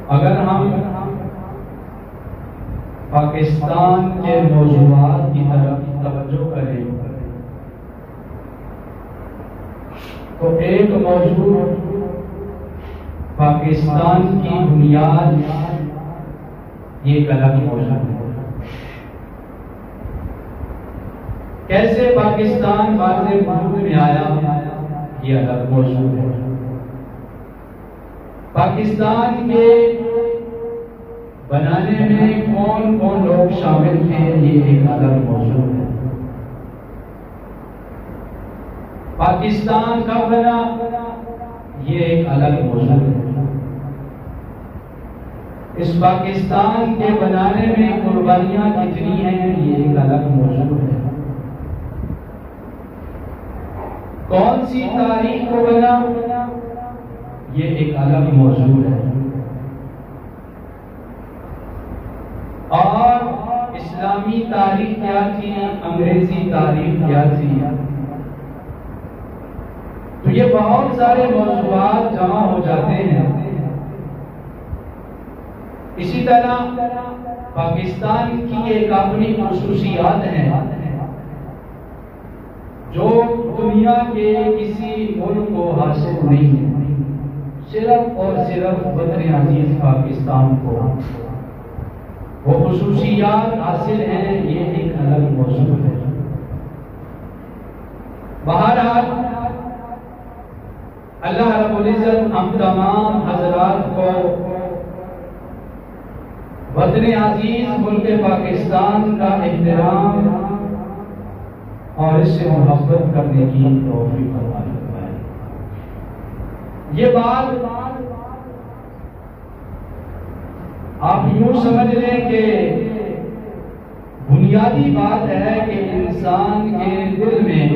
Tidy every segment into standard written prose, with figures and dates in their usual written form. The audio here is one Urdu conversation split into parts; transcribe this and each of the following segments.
اگر ہم پاکستان کے موضوعات کی طرف توجہ کریں تو ایک موضوع پاکستان کی بنیاد یہ ایک الگ موضوع ہے۔ کیسے پاکستان واضح وجود میں آیا یہ الگ موضوع ہے۔ پاکستان کے بنانے میں کون کون لوگ شامل تھے یہ ایک الگ موضوع ہے۔ پاکستان کب بنا یہ ایک الگ موضوع ہے۔ اس پاکستان کے بنانے میں قربانیاں کتنی ہیں یہ ایک الگ موضوع ہے۔ کون سی تاریخ کو بنا یہ ایک الگ موضوع ہے۔ اور اسلامی تاریخ کیا تھی، انگریزی تاریخ کیا تھی، تو یہ بہت سارے موضوعات جمع ہو جاتے ہیں۔ اسی طرح پاکستان کی ایک اپنی خصوصیات ہیں جو دنیا کے کسی ملک کو حاصل نہیں ہے، صرف اور صرف وطن عزیز پاکستان کو وہ خصوصیات حاصل ہیں، یہ ایک الگ موضوع ہے۔ بہرحال اللہ رب العزت ہم تمام حضرات کو وطن عزیز ملک پاکستان کا احترام اور اس سے محبت کرنے کی توفیق عطا فرمائے۔ یہ بات آپ یوں سمجھ لیں کہ بنیادی بات ہے کہ انسان کے دل میں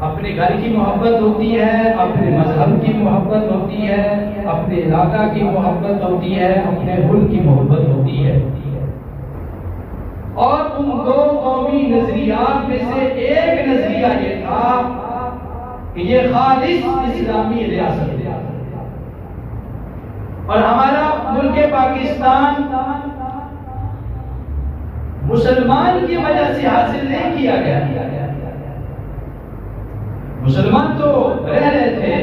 اپنے گھر کی محبت ہوتی ہے، اپنے مذہب کی محبت ہوتی ہے، اپنے علاقہ کی محبت ہوتی ہے، اپنے ملک کی محبت ہوتی ہے۔ اور ان دو قومی نظریات میں سے ایک نظریہ یہ تھا کہ یہ خالص اسلامی ریاست ہے اور ہمارا ملک پاکستان مسلمان کی وجہ سے حاصل نہیں کیا گیا۔ مسلمان تو رہ رہے تھے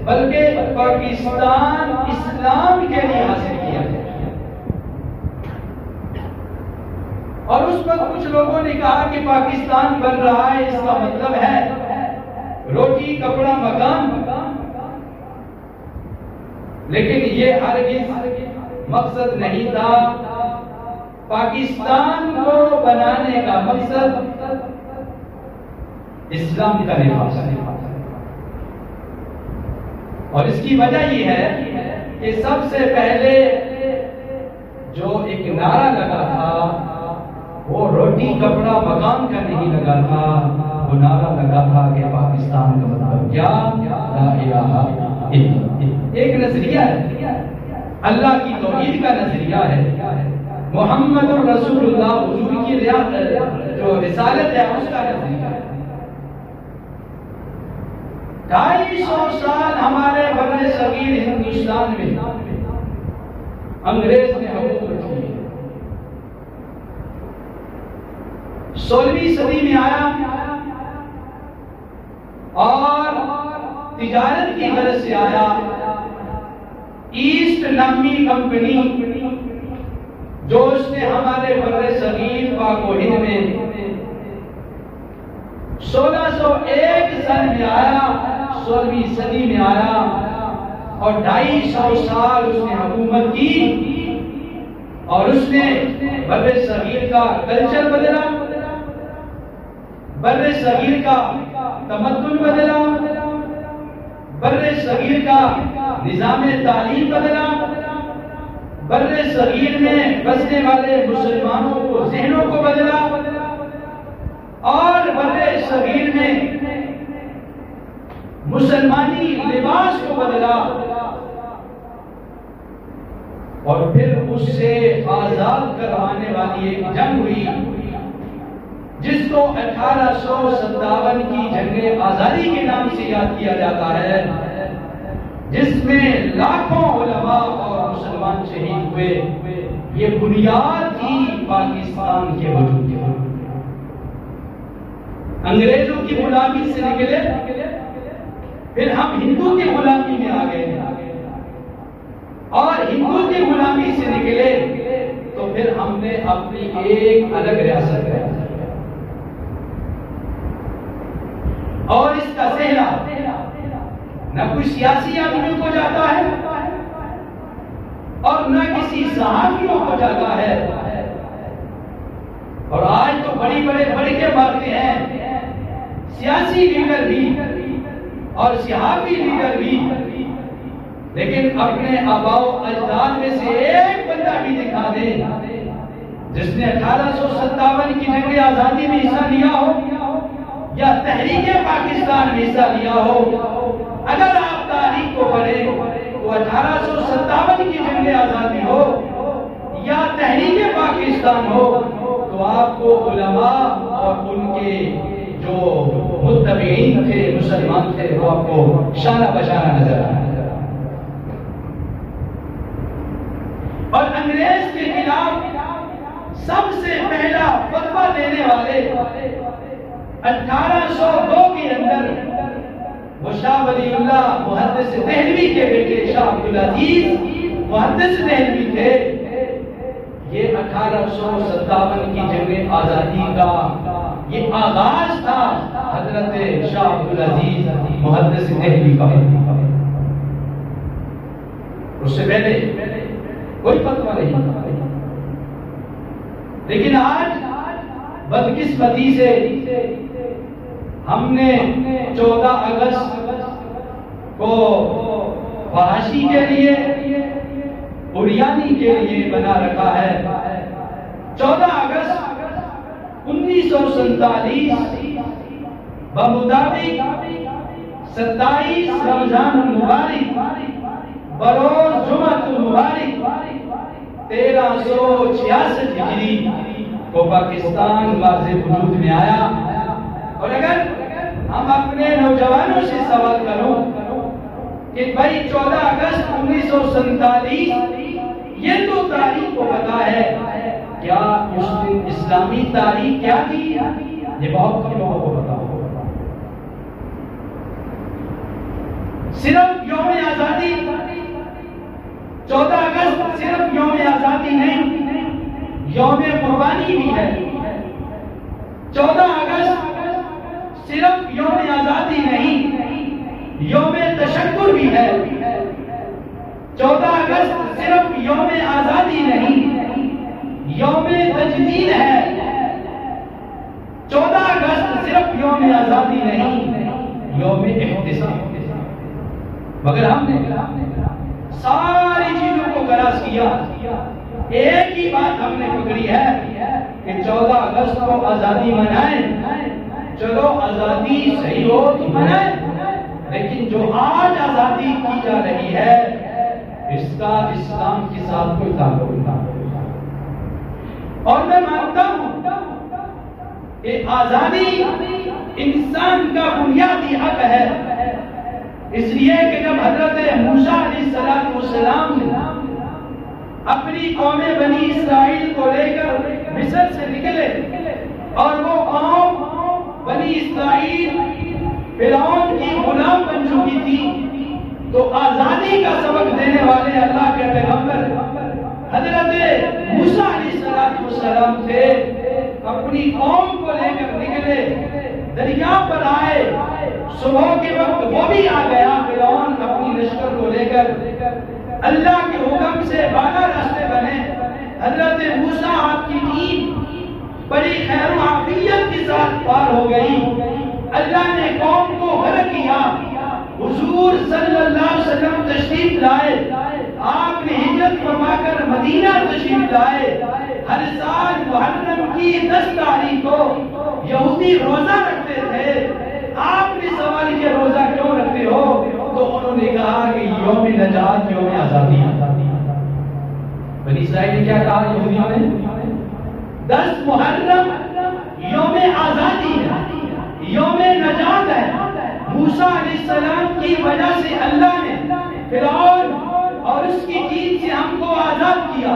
بلکہ پاکستان اسلام کے لیے حاصل کیا گیا۔ اور اس وقت کچھ لوگوں نے کہا کہ پاکستان بن رہا ہے، اس کا مطلب ہے روٹی کپڑا مکان، لیکن یہ ہرگز مقصد نہیں تھا۔ پاکستان کو بنانے کا مقصد اسلام کا لباس ہے، اور اس کی وجہ یہ ہے کہ سب سے پہلے جو ایک نعرہ لگا تھا وہ روٹی کپڑا مکان کا نہیں لگا تھا، وہ نعرہ لگا تھا کہ پاکستان کا مطلب کیا، لا الہ الا اللہ۔ ایک نظریہ ہے، اللہ کی توحید کا نظریہ ہے، محمد رسول اللہ حضور کی جو رسالت ہے اس کا نظریہ ہے۔ 250 سال ہمارے بر صغیر ہندوستان میں انگریز نے حکومت کی۔ 16ویں صدی میں آیا اور تجارت کی غرض سے آیا۔ ایسٹ نامی کمپنی جو اس نے ہمارے بر صغیر پاک و ہند میں 1601 سن میں آیا، 16ویں صدی میں آیا اور 250 سال اس نے حکومت کی اور اس نے بر صغیر کا کلچر بدلا، بر صغیر کا تمدن بدلا، بر صغیر کا نظام تعلیم بدلا، بر صغیر میں بسنے والے مسلمانوں کو ذہنوں کو بدلا اور بر صغیر میں مسلمانی لباس کو بدلا، اور پھر اس سے آزاد کروانے والی ایک جنگ ہوئی جس کو 1857 کی جنگ آزادی کے نام سے یاد کیا جاتا ہے۔ جس میں لاکھوں علماء اور مسلمان شہید ہوئے، یہ بنیاد تھی پاکستان کے وجود کی۔ انگریزوں کی غلامی سے نکلے، پھر ہم ہندو کی غلامی میں آ گئے، اور ہندو کی غلامی سے نکلے تو پھر ہم نے اپنی ایک الگ ریاست ہے، اور اس کا صحرا نہ کوئی سیاسی آدمیوں کو جاتا ہے اور نہ کسی صحافیوں کو جاتا ہے۔ اور آج تو بڑے بڑھ کے باتیں ہیں، سیاسی لیڈر بھی اور صحافی لیڈر بھی، لیکن اپنے آباء و اجداد میں سے ایک بندہ بھی دکھا دے جس نے 1857 کی جنگ آزادی میں حصہ لیا ہو یا تحریک پاکستان میں حصہ لیا ہو۔ اگر آپ تاریخ کو پڑھیں تو 1857 کی جنگ آزادی ہو یا تحریک پاکستان ہو تو آپ کو علماء اور ان کے جو متبعین تھے، مسلمان تھے، وہ آپ کو شانہ بشانہ نظر آئے۔ اور انگریز کے خلاف سب سے پہلا فتویٰ دینے والے 1802 کے اندر وہ شاہ ولی اللہ محدث دہلوی کے بیٹے شاہ عبدالعزیز محدث دہلوی تھے۔ یہ 1857 کی جنگ آزادی کا یہ آغاز تھا حضرت شاہ عبدالعزیز محدث دہلوی کا۔ اس سے پہلے کوئی فتویٰ نہیں، لیکن آج بدقسمتی سے ہم نے 14 اگست کو فحاشی کے لیے، اریانی کے لیے بنا رکھا ہے۔ 14 اگست 1947 بمطابق 27 رمضان المبارک بروز جمعہ المبارک 1366 ہجری کو پاکستان واضح وجود میں آیا۔ اور اگر ہم اپنے نوجوانوں سے سوال کروں کہ بھائی 14 اگست 1947 یہ تو تاریخ کو پتا ہے، کیا اس دن اسلامی تاریخ کیا تھی؟ یہ بہت کم لوگوں کو پتا ہوگا۔ صرف یوم آزادی 14 اگست صرف یوم آزادی نہیں، یوم قربانی بھی ہے۔ 14 اگست صرف یوم آزادی نہیں، یوم تشکر بھی ہے۔ 14 اگست صرف یوم آزادی نہیں، یوم تجدید ہے۔ 14 اگست صرف یوم آزادی نہیں، یوم احتساب۔ مگر ہم نے ساری چیزوں کو گراس کیا، ایک ہی بات ہم نے پکڑی ہے کہ 14 اگست کو آزادی منائیں۔ چلو آزادی صحیح ہو تو منائیں، لیکن جو آج آزادی کی جا رہی ہے اس کا اسلام کے ساتھ کوئی تعلق نہیں۔ اور میں مانتا ہوں کہ آزادی انسان کا بنیادی حق ہے، اس لیے کہ جب حضرت موسیٰ علیہ السلام اپنی قوم بنی اسرائیل کو لے کر مصر سے نکلے اور وہ قوم بنی اسرائیل فرعون کی غلام بن چکی تھی، تو آزادی کا سبق دینے والے اللہ کے پیغمبر حضرت موسیٰ علیہ السلام سے اپنی قوم کو لے کر نکلے، دریا پر آئے، صبح کے وقت وہ بھی آ گیا فرعون اپنی لشکر کو لے کر، اللہ کے حکم سے بالا راستے بنے۔ حضرت موسیٰ آپ کی ٹیم بڑی خیر و عافیت کے ساتھ پار ہو گئی، اللہ نے قوم کو غرق کیا۔ حضور صلی اللہ علیہ وسلم تشریف لائے، آپ نے ہجرت فرما کر مدینہ تشریف لائے۔ ہر سال محرم کی 10 تاریخ کو یہودی روزہ رکھتے تھے، آپ نے سوال کیا روزہ کیوں رکھتے ہو؟ تو انہوں نے کہا کہ یوم نجات، یوم آزادی۔ بنی اسرائیل نے کیا کہا یہودیوں نے؟ 10 محرم یوم آزادی ہے، یوم نجات ہے۔ موسیٰ علیہ السلام کی وجہ سے اللہ نے آزاد کیا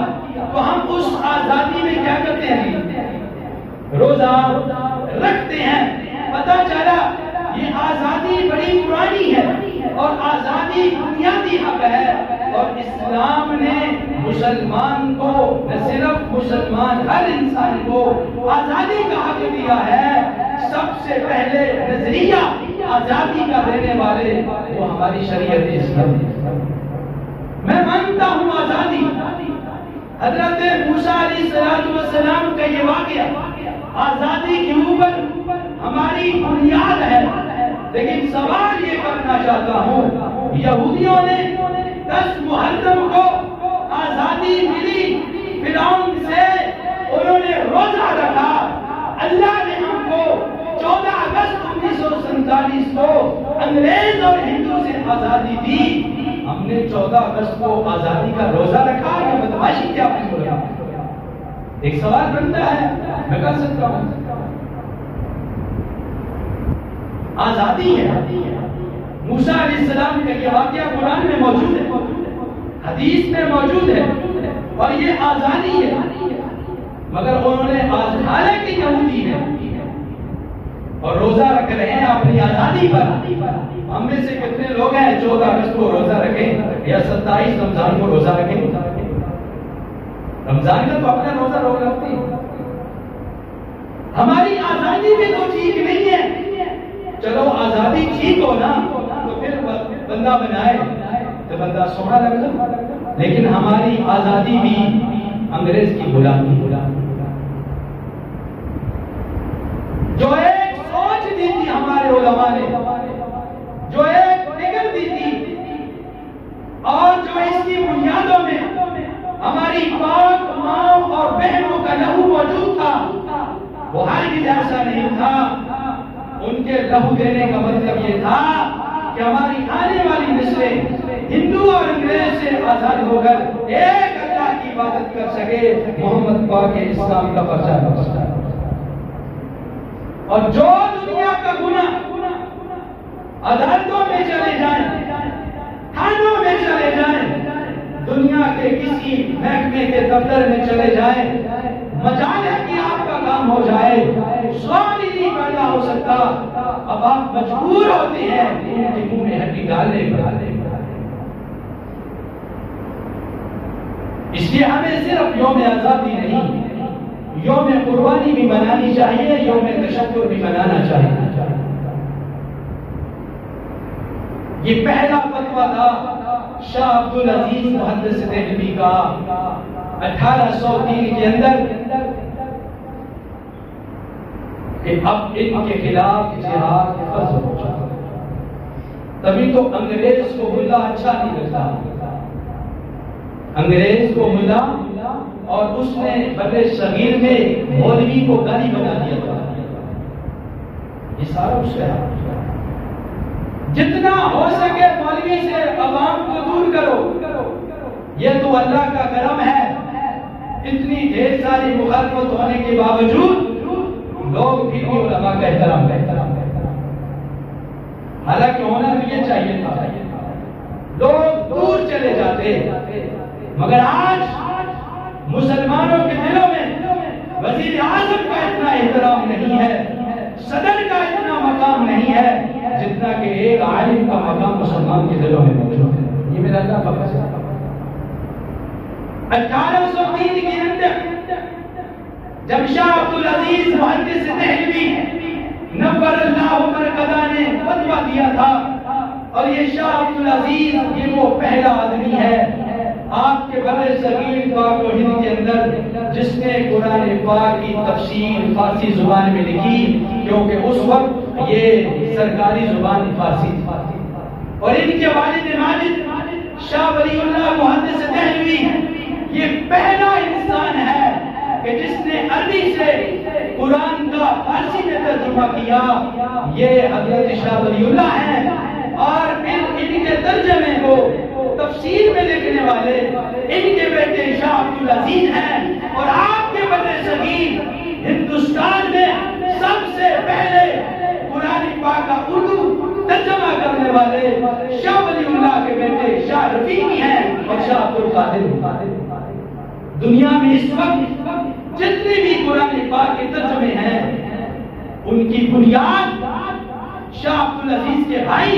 تو ہم اس آزادی میں کیا کرتے ہیں؟ روزہ رکھتے ہیں. پتہ چلا یہ آزادی بڑی پرانی ہے اور آزادی بنیادی حق ہے، اور اسلام نے مسلمان کو، نہ صرف مسلمان، ہر انسان کو آزادی کا حق دیا ہے. سب سے پہلے نظریہ آزادی کا دینے والے وہ ہماری شریعت اسلام. میں مانتا ہوں آزادی، حضرت موسیٰ علیہ السلام کا یہ واقعہ آزادی کے اوپر ہماری بنیاد ہے. لیکن سوال یہ کرنا چاہتا ہوں، یہودیوں نے 10 محرم کو آزادی ملی فرعون سے، انہوں نے روزہ رکھا. اللہ نے ہم کو 14 اگست 1947 کو انگریز اور ہندو سے آزادی دی. ہم نے 14 اگست کو آزادی کا روزہ رکھا یا بدماشی کیا اپنی بولا؟ ایک سوال بنتا ہے، میں کر سکتا ہوں. آزادی ہے. موسیٰ علیہ السلام کا یہ واقعہ قرآن میں موجود ہے، حدیث میں موجود ہے، اور یہ آزادی ہے. مگر انہوں نے حالانکہ یہودی ہے اور روزہ رکھ رہے ہیں اپنی آزادی پر. ہم میں سے کتنے لوگ ہیں 14 اگست کو روزہ رکھیں یا 27 رمضان کو روزہ رکھیں؟ رمضان کا تو اپنا روزہ روک رکھتے ہیں. ہماری آزادی میں تو ٹھیک نہیں ہے. چلو آزادی ٹھیک ہو نا تو پھر بندہ بنائے تو بندہ سونا لگتا، لیکن ہماری آزادی بھی انگریز کی غلامی. جو ایک سوچ دی تھی ہمارے علماء نے، جو ایک فکر دی تھی، اور جو اس کی بنیادوں میں ہماری پاک ماں اور بہنوں کا لہو موجود تھا، وہ ہرگز ایسا نہیں تھا. ان کے لہو دینے کا مطلب یہ تھا کہ ہماری آنے والی نسلیں ہندو اور انگریز سے آزاد ہو کر ایک اللہ کی عبادت کر سکے، محمد پاک اسلام کا پرچار کر سکے. اور جو دنیا کا گناہ عدالتوں میں چلے جائیں، تھانوں میں چلے جائیں، دنیا کے کسی محکمے کے دفتر میں چلے جائیں، مجال ہے کہ آپ کا کام ہو جائے، سوال ہی نہیں پیدا ہو سکتا. اب آپ مجبور ہوتے ہیں ان کے منہ میں ہڈی ڈالنے کا. اس لیے ہمیں صرف یوم آزادی نہیں، یوم قربانی بھی منانی چاہیے، یوم تشکر بھی منانا چاہیے. یہ پہلا فتویٰ تھا شاہ عبدالعزیز محدث دہلوی کا 1803 کے اندر کہ اب ان کے خلاف جہاد فرض ہو چکا. تبھی تو انگریز کو ملا اچھا نہیں لگتا. انگریز کو ملا اور اس نے بر صغیر میں مولوی کو غنی بنا دیا تھا. یہ سارا اس کا ہے. جتنا ہو سکے مولوی سے عوام کو دور کرو. یہ تو اللہ کا کرم ہے، اتنی ڈھیر ساری مخالفت ہونے کے باوجود لوگ بھی علماء کا احترام کرتے ہیں. حالانکہ ہونا بھی یہ چاہیے تھا، لوگ دور چلے جاتے. مگر آج مسلمانوں کے دلوں میں وزیر اعظم کا اتنا احترام نہیں ہے، صدر کا اتنا مقام نہیں ہے جتنا کہ ایک عالم کا مقام مسلمان کے دلوں میں موجود ہے. یہ میرا اللہ کا فضل ہے. 1803 کے اندر جب شاہ عبدالعزیز محدث دہلوی نور اللہ مرقدہ نے فتویٰ دیا تھا، اور یہ شاہ عبدالعزیز یہ وہ پہلا آدمی ہے آپ کے بر صغیر پاک و ہند کے اندر جس نے قرآن پاک کی تفسیر فارسی زبان میں لکھی، کیونکہ اس وقت یہ سرکاری زبان فارسی تھی. اور ان کے والد ماجد شاہ ولی اللہ محدث دہلوی یہ پہلا انسان ہے کہ جس نے عربی سے قرآن کا فارسی میں ترجمہ کیا. یہ حضرت شاہ ولی اللہ ہیں، اور ان کے ترجمے کو تفسیر میں لکھنے والے ان کے بیٹے شاہ عبدالعزیز ہیں. اور آپ کے بر صغیر ہندوستان میں سب سے پہلے قرآن پاک کا اردو ترجمہ کرنے والے شاہ ولی اللہ کے بیٹے شاہ رفیقی ہیں اور شاہ عبدالقادر. دنیا میں اس وقت جتنے بھی قرآن پاک کے ترجمے ہیں ان کی بنیاد شاہ عبدالعزیز کے بھائی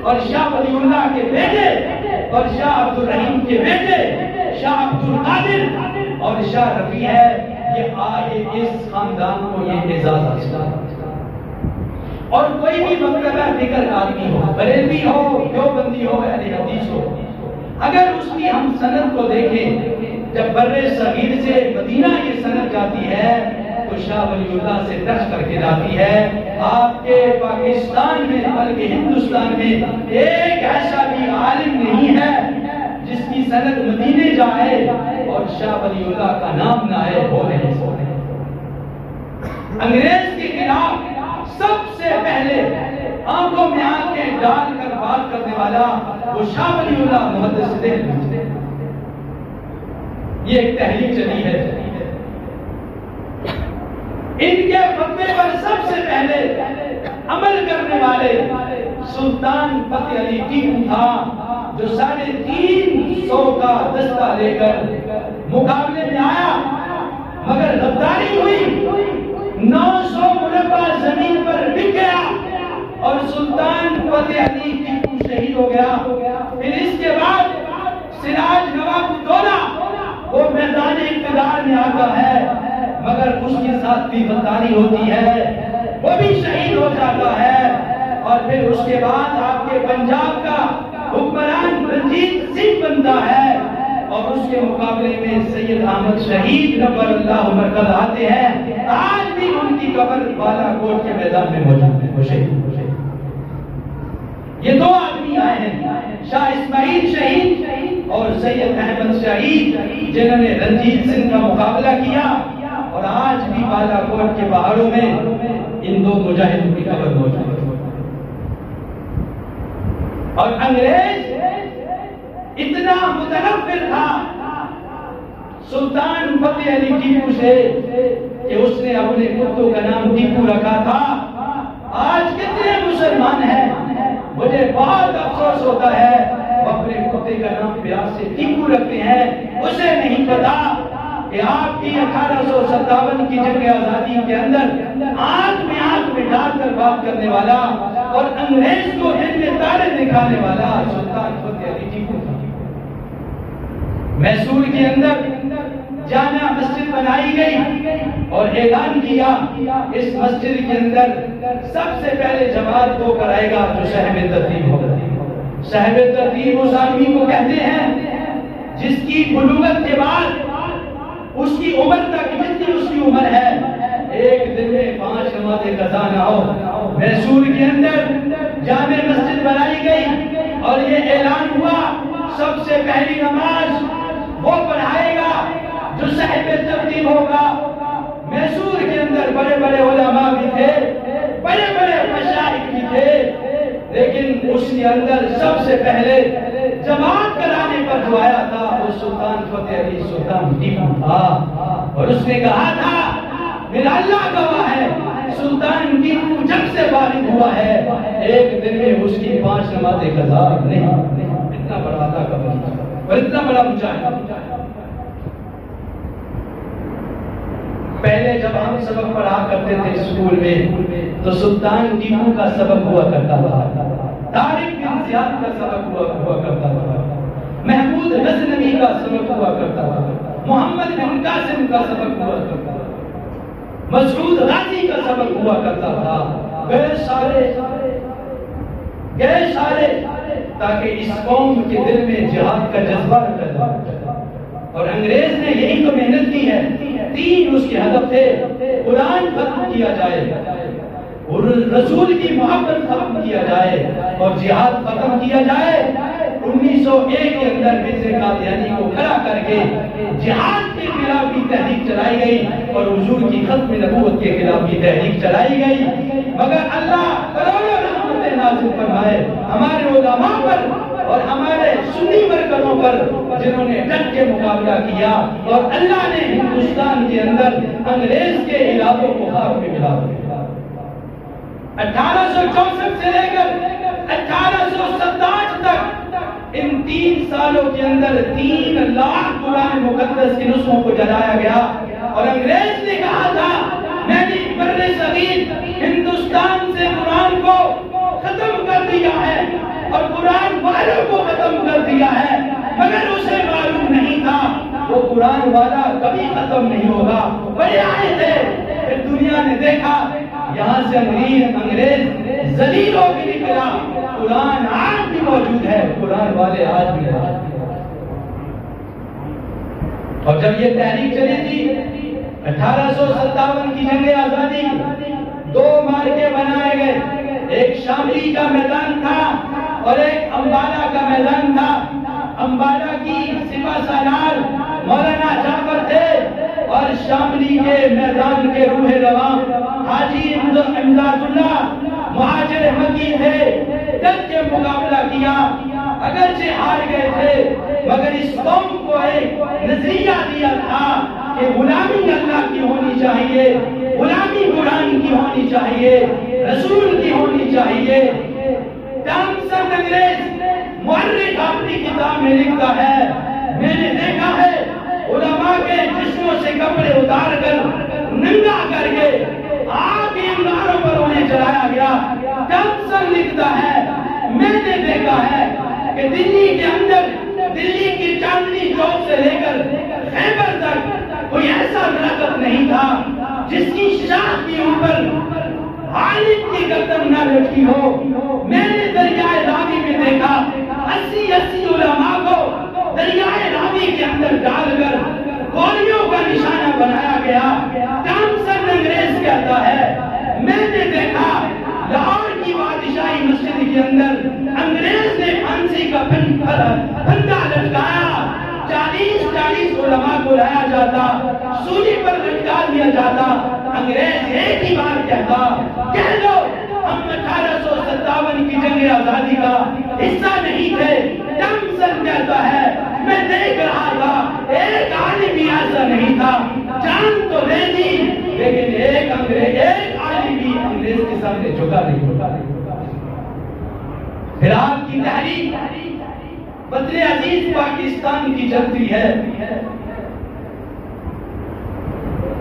اور شاہ ولی اللہ کے بیٹے اور شاہ عبدالرحیم کے بیٹے شاہ عبدالقادر اور شاہ رفیع ہے. یہ آئے اس خاندان کو یہ اعزاز حاصل ہے. اور کوئی بھی مکتبہ فکر آدمی ہو، بریلوی ہو، دیوبندی ہو، اہل حدیث ہو، اگر اس کی ہم سند کو دیکھیں، جب بر صغیر سے مدینہ یہ سند جاتی ہے تو شاہ ولی اللہ سے ٹچ کر کے جاتی ہے. آپ کے پاکستان میں بلکہ ہندوستان میں ایک ایسا بھی عالم نہیں ہے جس کی سند مدینے جائے اور شاہ ولی اللہ کا نام نہ آئے. ہو نہیں سکتے. انگریز کے خلاف سب سے پہلے آنکھوں میں آنکھیں ڈال کر بات کرنے والا وہ شاہ ولی اللہ محدث دہلوی. یہ ایک تحریک چلی ہے. ان کے فتوے پر سب سے پہلے عمل کرنے والے سلطان فتح علی ٹیپو تھا، جو 350 کا دستہ لے کر مقابلے میں آیا، مگر غداری ہوئی. 900 مربع زمین پر بک گیا اور سلطان فتح علی ٹیپو شہید ہو گیا. پھر اس کے بعد سراج نواب الدولہ وہ میدان اقتدار میں آتا ہے، مگر اس کے ساتھ بھی غداری ہوتی ہے، وہ بھی شہید ہو جاتا ہے. اور پھر اس کے بعد آپ کے پنجاب کا حکمران رنجیت سنگھ بنتا ہے اور اس کے مقابلے میں سید احمد شہید نور اللہ مرکز آتے ہیں. آج بھی ان کی قبر بالا کوٹ کے میدان میں موجود ہے. وہ شہید. یہ دو آدمی آئے ہیں، شاہ اسماعیل شہید اور سید احمد شہید، جنہوں نے رنجیت سنگھ کا مقابلہ کیا. اور آج بھی بالا کوٹ کے پہاڑوں میں ان دو مجاہدوں کی قبر موجود ہے. اور انگریز اتنا متنفر تھا سلطان فتح علی ٹیپو سے کہ اس نے اپنے کتوں کا نام ٹیپو رکھا تھا. آج کتنے مسلمان ہیں، مجھے بہت افسوس ہوتا ہے، وہ اپنے کتے کا نام پیار سے ٹیپو رکھتے ہیں. اسے نہیں پتا کہ آپ کی 1857 کی جنگ آزادی کے اندر آنکھ میں ڈال کر بات کرنے والا اور انگریز کو دل میں تارے دکھانے والا سلطان فتح علی ٹیپو تھا. میسور کے اندر جامع مسجد بنائی گئی اور اعلان کیا اس مسجد کے اندر سب سے پہلے جماعت کو کرائے گا جو صاحب ترتیب ہوگا. صاحب ترتیب اس آدمی کو کہتے ہیں جس کی بلوغت کے بعد اس کی عمر تک جتنی اس کی عمر ہے ایک دن میں 5 نمازیں قضا نہ ہو. میسور کے اندر جامع مسجد بنائی گئی اور یہ اعلان ہوا سب سے پہلی نماز وہ پڑھائے گا جو صاحب ترتیب ہوگا. میسور کے اندر بڑے بڑے علماء بھی تھے، بڑے بڑے مشائخ بھی تھے، لیکن اس کے اندر سب سے پہلے جماعت کرانے پر جو آیا تھا وہ سلطان فتح علی سلطان ٹیپو تھا. اور اس نے کہا تھا میرا اللہ گواہ ہے سلطان ٹیپو جب سے بالغ ہوا ہے ایک دن میں اس کی 5 نمازیں قضا نہیں. اتنا بڑا عطا کا بندہ اور اتنا بڑا مجاہد. پہلے جب ہم سبق پڑھا کرتے تھے اسکول میں تو سلطان ٹیپو کا سبق ہوا کرتا تھا، طارق بن زیاد کا سبق ہوا کرتا تھا، محمود غزنوی کا سبق ہوا کرتا تھا، محمد بن قاسم کا سبق ہوا کرتا تھا، مسعود غازی کا سبق ہوا کرتا تھا. گئے سارے تاکہ اس قوم کے دل میں جہاد کا جذبہ پیدا ہو. اور انگریز نے یہی تو محنت کی ہے. 3 اس کے ہدف تھے، قرآن ختم کیا جائے اور رسول کی محبت ختم کیا جائے اور جہاد ختم کیا جائے. 1901 کے اندر مرزا قادیانی کو کھڑا کر کے جہاد کے خلاف بھی تحریک چلائی گئی اور حضور کی ختم نبوت کے خلاف بھی تحریک چلائی گئی. مگر اللہ کروڑوں رحمتیں نازل فرمائے ہمارے علماء پر اور ہمارے سنی مرکزوں پر جنہوں نے ڈٹ کے مقابلہ کیا اور اللہ نے ہندوستان کے اندر انگریز کے علاقوں کو خاک میں ملا دیا. 1864 سے لے کر 1867 تک ان 3 سالوں کے اندر 3 لاکھ قرآن مقدس کے نسخوں کو جلایا گیا، اور انگریز نے کہا تھا میں نے بر صغیر ہندوستان سے قرآن کو ختم کر دیا ہے اور قرآن والوں کو ختم کر دیا ہے، مگر اسے معلوم نہیں تھا وہ قرآن والا کبھی ختم نہیں ہوگا۔ بڑے آئے تھے، پھر دنیا نے دیکھا یہاں سے انگریز ذلیل ہو کے نکلا، قرآن آج بھی موجود ہے، قرآن والے آج بھی ہیں۔ اور جب یہ تحریک چلی تھی 1857 کی جنگ آزادی، 2 مارکے بنائے گئے، ایک شاملی کا میدان تھا اور ایک امبالہ کا میدان تھا۔ امبالہ کی سپہ سالار مولانا جعفر تھے اور شاملی کے میدان کے روح رواں حاجی امداد اللہ مہاجر مکی تھے۔ ڈٹ کے مقابلہ کیا، اگرچہ ہار گئے تھے مگر اس قوم کو ایک نظریہ دیا تھا کہ غلامی اللہ کی ہونی چاہیے، غلامی قرآن کی ہونی چاہیے، رسول کی ہونی چاہیے۔ ٹامسن انگریز مورخ اپنی کتاب میں لکھتا ہے میں نے دیکھا ہے علماء کے جسموں سے کپڑے اتار کر ننگا کر کے آگ کے انگاروں پر انہیں جلایا گیا۔ ٹامسن لکھتا ہے میں نے دیکھا ہے کہ دلی کے اندر، دلی کی چاندنی چوک سے لے کر خیبر تک کوئی ایسا درخت نہیں تھا جس کی شاخ کے اوپر عالم کی گردن نہ لٹکی ہو۔ میں نے دریائے راوی میں دیکھا 80 علماء کو دریائے راوی کے اندر ڈال کر گولیوں کا نشانہ بنایا گیا۔ ٹامسن انگریز کہتا ہے میں نے دیکھا لاہور کی بادشاہی مسجد کے اندر انگریز نے پھانسی کا پھندا لٹکایا، 40 علماء کو لایا جاتا، سولی پر لٹکا دیا جاتا، انگریز ایک ہی بار کہتا کہہ دو ہم 1857 کی جنگ آزادی کا حصہ نہیں تھے۔ ٹامسن کہتا ہے میں دیکھ رہا تھا ایک عالم بھی ایسا نہیں تھا، جان تو دے دی لیکن ایک عالم بھی انگریز کے سامنے جھکا نہیں۔ پھر آپ کی تحریک بدر عزیز پاکستان کی چلتی ہے،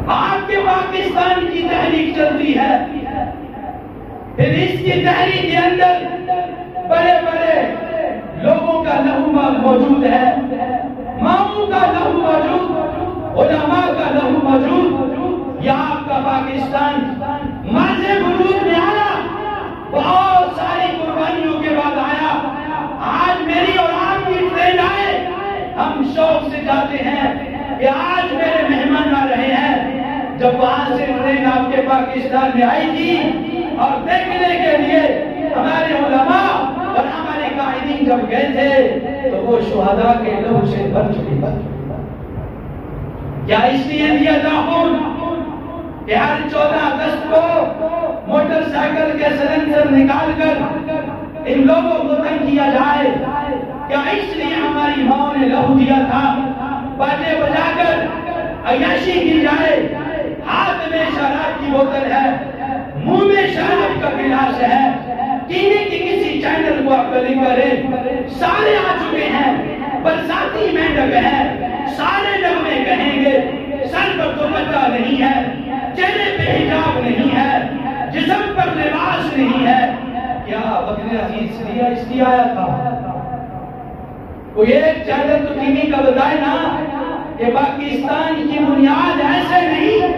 آپ کے پاکستان کی تحریک چلتی ہے، پھر اس کی تحریک کے اندر بڑے بڑے لوگوں کا لہو موجود ہے، ماموں کا لہو موجود، علماء کا لہو موجود۔ یہ آپ کا پاکستان ماضی وجود میں آیا، بہت ساری قربانیوں کے بعد آیا۔ آج میری اور آپ کی ٹرین آئے، ہم شوق سے جاتے ہیں کہ آج میرے مہمان آ رہے ہیں۔ جب وہاں سے ٹرین آپ کے پاکستان میں آئی تھی اور دیکھنے کے لیے ہمارے علماء اور ہمارے قائدین جب گئے تھے تو وہ شہداء کے لہو سے بھر چکی۔ کیا اس لیے دیا تھا خون کہ ہر 14 اگست کو موٹر سائیکل کے سلنسر نکال کر ان لوگوں کو تنگ کیا جائے؟ کیا اس لیے ہماری ماں نے لہو دیا تھا؟ باجے بجا کر عیاشی کی جائے، ہاتھ میں شراب کی بوتل ہے، منہ میں شراب کا گلاس ہے، ٹی وی کی کسی چینل کو آپ کلک کریں سارے آ چکے ہیں، برساتی مینڈک ہے، سارے نغمے کہیں گے، سر پر دوپٹہ نہیں ہے، چہرے پہ حجاب نہیں ہے، جسم پر لباس نہیں ہے۔ کیا بدر عزیز اس لیے آیا تھا؟ کوئی ایک چینل تو ٹی وی کا بتائے نا کہ پاکستان کی بنیاد ایسے نہیں،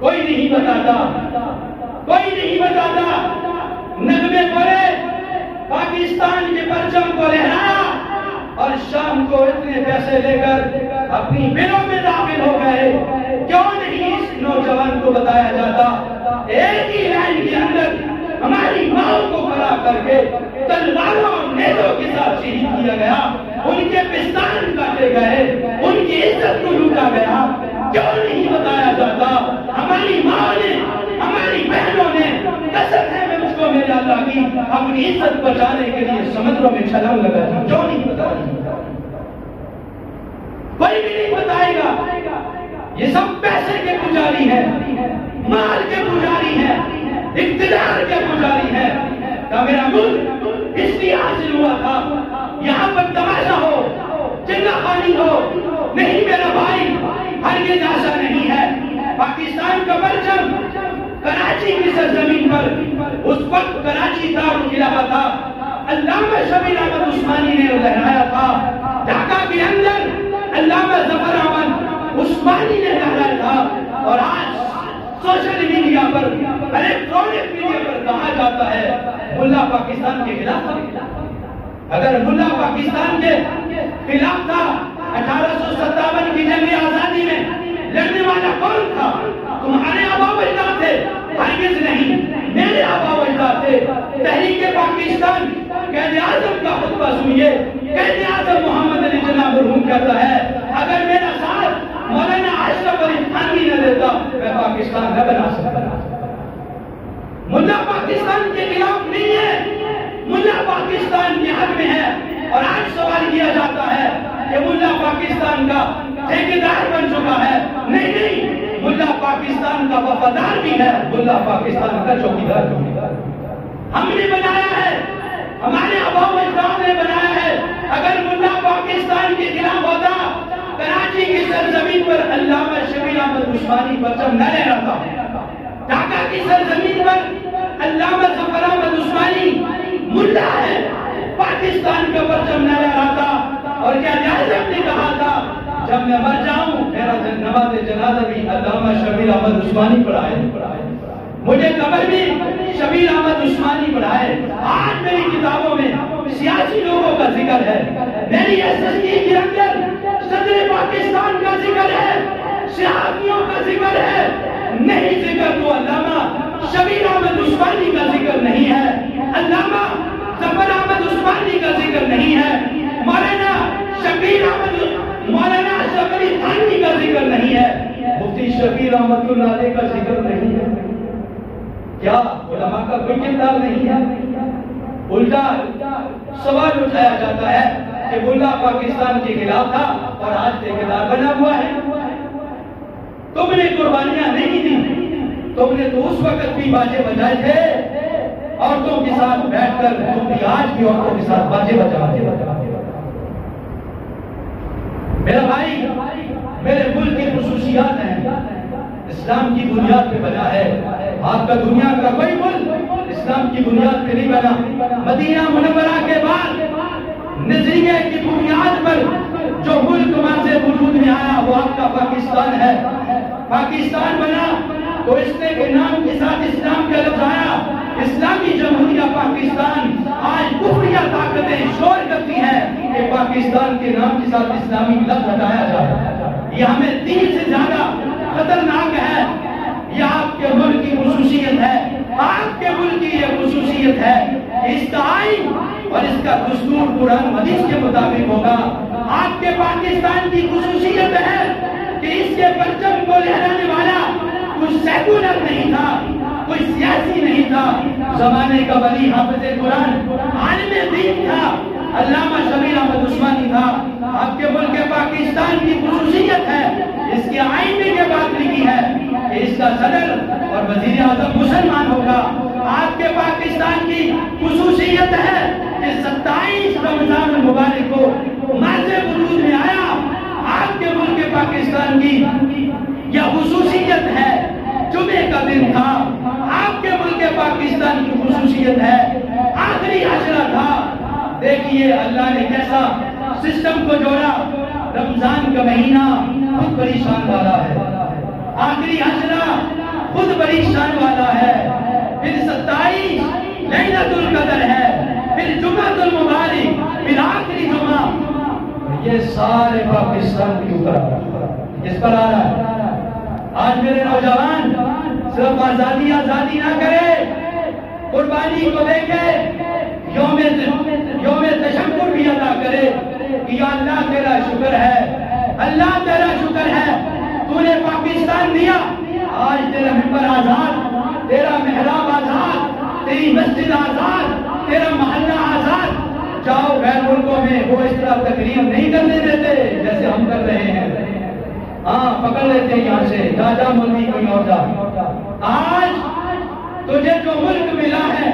کوئی نہیں بتاتا، کوئی نہیں بتاتا۔ نغمے پڑے، پاکستان کے پرچم کو لہرایا اور شام کو اتنے پیسے لے کر اپنی بلوں میں داخل ہو گئے۔ کیوں نہیں اس نوجوان کو بتایا جاتا؟ ایک ہی لائن کے اندر ہماری ماں کو کھڑا کر کے تلواروں اور نیزوں کے ساتھ شہید کیا گیا، ان کے پستان کاٹے گئے، ان کی عزت کو لوٹا گیا۔ کیوں نہیں بتایا جاتا؟ ہماری ماں نے، ہماری بہنوں نے، قسم ہے میں اس کو میرے اللہ کی، اپنی عزت بچانے کے لیے سمندروں میں چھلانگ لگا دی۔ کیوں نہیں بتایا؟ کوئی بھی نہیں بتائے گا۔ یہ سب پیسے کے پجاری ہیں، مال کے پجاری ہیں، اقتدار کے پجاری ہیں۔ کہ میرا ملک اس لیے حاصل ہوا تھا یہاں پر تماشا ہو، چندہ خانی ہو، نہیں میرا بھائی، ہرگز ایسا نہیں ہے۔ پاکستان کا پرچم کراچی کی سرزمین پر، اس وقت کراچی دارالخلافہ تھا، علامہ شبیر احمد عثمانی نے لہرایا تھا۔ ڈھاکہ کے اندر علامہ ظفر احمد عثمانی نے لہرایا تھا، اور آج سوشل میڈیا پر، الیکٹرونک میڈیا پر کہا جاتا ہے ملا پاکستان کے خلاف تھا۔ اگر ملا پاکستان کے خلاف تھا 1857 کی جنگ آزادی میں لڑنے والا کون تھا؟ تمہارے آبا و اجداد تھے؟ ہرگز نہیں، میرے آبا و اجداد تھے۔ تحریک پاکستان قائد اعظم کا خطبہ سنیے، قائد اعظم محمد علی جناح مرحوم کہتا ہے اگر میرا ساتھ مولانا اشرف علی تھانوی نہ دیتا میں پاکستان نہ بنا سکتا۔ ملا پاکستان کے خلاف نہیں ہے، ملا پاکستان کے حق میں ہے، اور آج سوال کیا جاتا ہے کہ ملا پاکستان کا ٹھیکیدار بن چکا ہے۔ نہیں، ملا پاکستان کا وفادار بھی ہے، ملا پاکستان کا چوکیدار بھی ہے۔ ہم نے بنایا ہے، ہمارے آبا و اجداد نے بنایا ہے۔ اگر ملا پاکستان کے خلاف ہوتا، کراچی کی سرزمین پر علامہ شبیر احمد عثمانی پرچم نہ لہراتا، ڈھاکہ کی سرزمین پر علامہ ظفر احمد عثمانی ملا ہے، پاکستان کا پرچم نہ لہراتا، اور کیا اعظم نے کہا تھا جب میں مر جاؤں میرا نماز جنازہ بھی علامہ شبیر احمد عثمانی پڑھائے، مجھے قبر بھی شبیر احمد عثمانی پڑھائے۔ آج میری کتابوں میں سیاسی لوگوں کا ذکر ہے، میری SST کے اندر صدر پاکستان کا ذکر ہے، صحافیوں کا ذکر ہے، نہیں ذکر تو علامہ شبیر احمد عثمانی کا ذکر نہیں ہے، علامہ ظفر احمد عثمانی کا ذکر نہیں ہے، مولانا شبیر احمد، مولانا اشرف علی تھانوی کا ذکر نہیں ہے، مفتی شبیر احمد اللہ علیہ کا ذکر نہیں ہے۔ کیا علماء کا کوئی کردار نہیں ہے؟ الٹا سوال اٹھایا جاتا ہے کہ ملا پاکستان کے خلاف تھا اور آج ٹھیکیدار بنا ہوا ہے۔ تم نے قربانیاں نہیں دی، تم نے تو اس وقت بھی باجے بجائے تھے، عورتوں کے ساتھ بیٹھ کر تم بھی آج بھی عورتوں کے ساتھ باجے بجاتے۔ میرا بھائی، میرے ملک کی خصوصیات ہیں، اسلام کی بنیاد پہ بنا ہے۔ آپ کا دنیا کا کوئی ملک اسلام کی بنیاد پہ نہیں بنا۔ مدینہ منورہ کے بعد نظریے کی بنیاد پر جو ملک وہاں سے وجود میں آیا وہ آپ کا پاکستان ہے۔ پاکستان بنا تو اس نے کے نام کے ساتھ اسلام کا لفظ آیا، اسلامی جمہوریہ پاکستان۔ آج کفریہ طاقتیں شور کرتی ہیں کہ پاکستان کے نام کے ساتھ اسلامی لفظ ہٹایا جائے، یہ ہمیں دین سے زیادہ خطرناک ہے۔ یہ آپ کے ملک کی خصوصیت ہے، آپ کے ملک کی یہ خصوصیت ہے کہ اس کا آئین اور اس کا دستور قرآن حدیث کے مطابق ہوگا۔ آپ کے پاکستان کی خصوصیت ہے کہ اس کے پرچم کو لہرانے والا کوئی سیکولر نہیں تھا، کوئی سیاسی نہیں تھا، زمانے کا ولی حافظ قرآن عالم دین تھا، علامہ شبیر احمد عثمانی تھا۔ آپ کے ملک پاکستان کی خصوصیت ہے، اس کے آئین میں یہ بات لکھی ہے کہ اس کا صدر اور وزیر اعظم مسلمان ہوگا۔ آپ کے پاکستان کی خصوصیت ہے کہ 27 رمضان المبارک کو ماضی وجود میں آیا۔ آپ کے ملک پاکستان کی یہ خصوصیت ہے، جمعے کا دن تھا۔ آپ کے ملک پاکستان کی خصوصیت ہے، آخری عشرہ تھا۔ دیکھیے اللہ نے کیسا سسٹم کو جوڑا۔ رمضان کا مہینہ خود بڑی شان والا ہے، آخری عشرہ خود بڑی شان والا ہے، پھر 27 لیلۃ القدر ہے، پھر جمعۃ المبارک، پھر آخری جمعہ۔ یہ سارے پاکستان کے اوپر اس پر آ رہا ہے۔ آج میرے نوجوان صرف آزادی آزادی نہ کرے، قربانی کو دیکھے، یوم تشکر بھی ادا کرے کہ یا اللہ تیرا شکر ہے، اللہ تیرا شکر ہے، تو نے پاکستان دیا، آج تیرا ممبر آزاد، تیرا محراب آزاد، تیری مسجد آزاد، تیرا محلہ آزاد۔ جاؤ غیر ملکوں میں وہ اس طرح تقریر نہیں کرنے دیتے جیسے ہم کر رہے ہیں، ہاں پکڑ لیتے ہیں یہاں سے، جا مولوی کوئی اور جا۔ آج تجھے جو ملک ملا ہے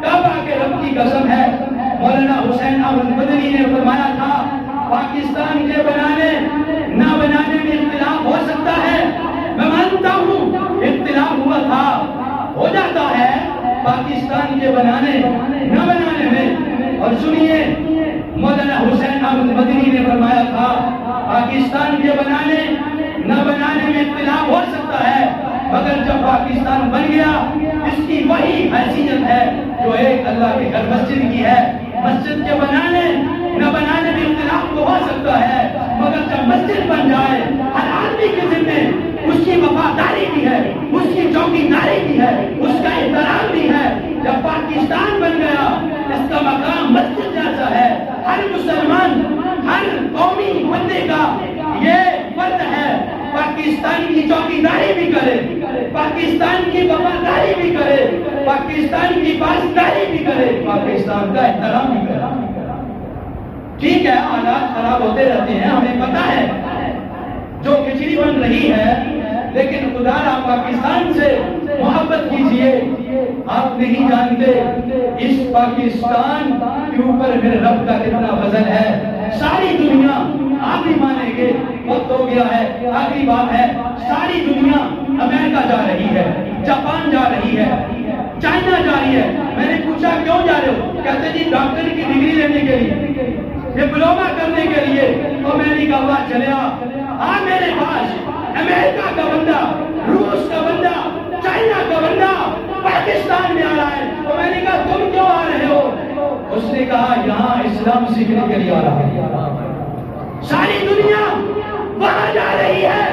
کعبہ کے کے رب کی قسم ہے، مولانا حسین احمد مدنی نے فرمایا تھا پاکستان کے بنانے نہ بنانے میں اختلاف ہو سکتا ہے، میں مانتا ہوں اختلاف ہوا تھا، ہو جاتا ہے پاکستان کے بنانے نہ بنانے میں۔ اور سنیے مولانا حسین احمد مدنی نے فرمایا تھا پاکستان کے بنانے نہ بنانے میں اختلاف ہو سکتا ہے، مگر جب پاکستان بن گیا اس کی وہی حیثیت ہے جو ایک اللہ کے گھر مسجد کی ہے۔ مسجد کے بنانے نہ بنانے میں اختلاف تو ہو سکتا ہے، مگر جب مسجد بن جائے ہر آدمی کے ذمے اس کی وفاداری بھی ہے، اس کی چوکیداری بھی ہے، اس کا احترام بھی ہے۔ جب پاکستان بن گیا اس کا مقام مسجد جیسا ہے، ہر مسلمان ہر قومی بندے کا یہ فرض ہے پاکستان کی چوکیداری بھی کرے، پاکستان کی وفاداری بھی کرے، پاکستان کی پاسداری بھی کرے، پاکستان کا احترام بھی کرے۔ ٹھیک ہے حالات خراب ہوتے رہتے ہیں، ہمیں پتا ہے جو کھچڑی بن رہی ہے، لیکن خدا را پاکستان سے محبت کیجئے۔ آپ نہیں جانتے اس پاکستان کے اوپر میرے رب کا کتنا فضل ہے۔ ساری دنیا آپ بھی مانیں گے وقت ہو گیا ہے، آخری بات ہے، ساری دنیا امریکہ جا رہی ہے، جاپان جا رہی ہے، چائنا جا رہی ہے۔ میں نے پوچھا کیوں جا رہے ہو؟ کہتے جی ڈاکٹر کی ڈگری لینے کے لیے، ڈپلوما کرنے کے لیے۔ امریکہ وہاں چلے آ میرے پاس امریکہ کا بندہ، روس کا بندہ، چائنا کا بندہ پاکستان میں آ رہا ہے۔ میں نے کہا تم کیوں آ رہے ہو؟ اس نے کہا یہاں اسلام سیکھنے کے لیے آ رہا ہے۔ ساری دنیا وہاں جا رہی ہے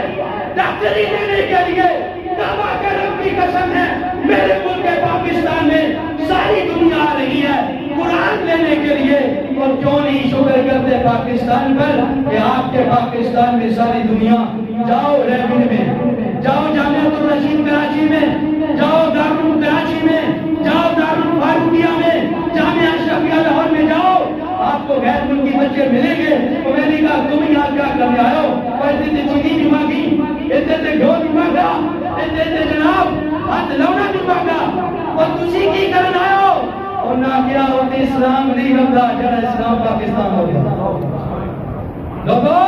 ڈاکٹری لینے کے لیے۔ کعبہ کے رب کی قسم ہے میرے ملک پاکستان میں ساری دنیا آ رہی ہے قرآن لینے کے لیے۔ اور کیوں نہیں شکر کرتے پاکستان پر کہ آپ کے پاکستان میں ساری دنیا۔ جاؤ ریبن میں، جاؤ جامعۃ الرشید کراچی میں، جاؤ دارالعلوم کراچی میں، جاؤ دارالعلوم فاروقیہ میں، جامعہ اشرفیہ لاہور میں جاؤ، آپ کو غیر ملکی بچے ملیں گے۔ تو میں نے کہا تم یہاں کیا کرنے آئے ہو؟ اتنے چینی بھی مانگی، اتنے گھیو بھی مانگا، اتنے جناب ہاتھ لونا بھی مانگا، اور تسی کی کرن آئے ہو؟ اور نہ کیا ہوتے اسلام نہیں ہوتا جڑا اسلام پاکستان ہو گیا۔ لوگوں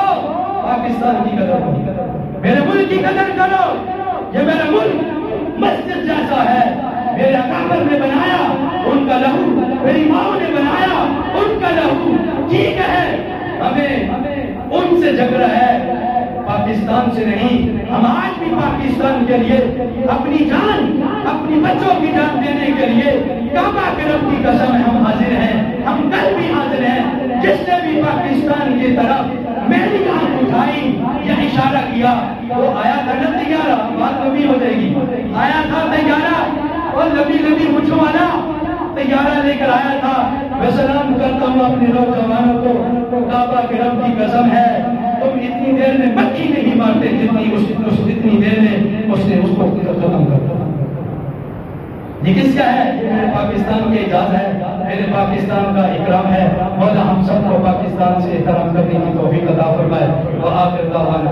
پاکستان کی قدر کرو، میرے ملک کی قدر کرو۔ یہ میرا ملک مسجد جیسا ہے، میرے اکابر نے بنایا ان کا لہو، میری ماں نے بنایا ان کا لہو۔ ٹھیک ہے ہمیں ان سے جھگڑا ہے، پاکستان سے نہیں۔ ہم آج بھی پاکستان کے لیے اپنی جان، اپنی بچوں کی جان دینے کے لیے کعبہ کے رب کی قسم ہے ہم حاضر ہیں، ہم کل بھی حاضر ہیں۔ جس نے بھی پاکستان کی طرف میری آنکھ اٹھائی یا اشارہ کیا وہ آیا تھا نا تیارہ، بات لمبی ہو جائے گی، آیا تھا تیارہ، اور لمبی لمبی مجھوں والا تیارہ لے کر آیا تھا۔ میں سلام کرتا ہوں اپنے نوجوانوں کو، کعبہ کے رب کی قسم ہے تم اتنی دیر میں مکھی نہیں مارتے جتنی دیر میں اس نے اس کو ختم کر دیا۔ یہ کس کا ہے؟ یہ میرے پاکستان کے اعزاز ہے، میرے پاکستان کا اکرام ہے۔ مولا ہم سب کو پاکستان سے احترام کرنے کی توفیق عطا فرمائے۔ وآخر دعوانا